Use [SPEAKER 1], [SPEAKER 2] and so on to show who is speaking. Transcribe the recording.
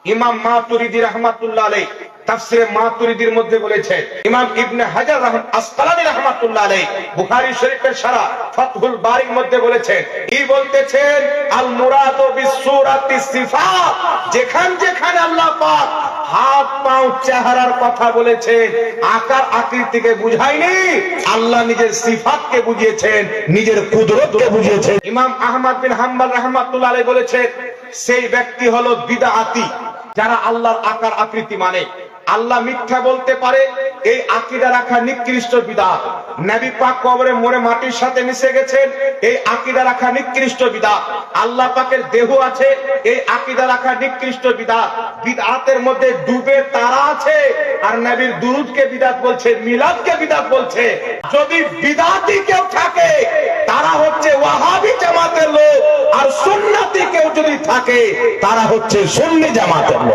[SPEAKER 1] ইমাম মাতুরিদি রাহমাতুল্লাহ আলাইহি তাফসীরে মাতুরিদির মধ্যে বলেছেন, ইমাম ইবনে হাজার আসকালানী রাহমাতুল্লাহ আলাইহি বুখারী শরীফের শারহ ফাতহুল বারীর মধ্যে বলেছেন, কি বলতেছেন, আল মুরাদু বিসূরাতি সিফাত, যেখানে আল্লাহ পাক হাত পাও চেহারার কথা বলেছেন, আকার আকৃতিকে বুঝায়নি, আল্লাহ নিজের সিফাতকে বুঝিয়েছেন, নিজের কুদরতকে বুঝিয়েছেন। ইমাম আহমদ বিন হাম্বল রাহমাতুল্লাহ আলাইহি বলেছেন, সেই ব্যক্তি হলো বিদআতি যারা আল্লাহর আকার আকৃতি মানে। আল্লাহ মিথ্যা বলতে পারে, এই আকীদা রাখা নিকৃষ্ট বিদআত। নবী পাক কবরে মরে মাটির সাথে মিশে গেছেন, এই আকীদা রাখা নিকৃষ্ট বিদআত। আল্লাহ পাকের দেহ আছে, এই আকীদা রাখা নিকৃষ্ট বিদআত। বিদআতের মধ্যে ডুবে তারা আছে, আর নবীর দুরূদকে বিদআত বলছে, মিলাদকে বিদআত বলছে। যদি বিদআতি কেউ থাকে তারা হচ্ছে ওয়াহাবি জামাতের লোক, আর সুন্নতি কেউ যদি থাকে তারা হচ্ছে সুন্নি জামাতের লোক।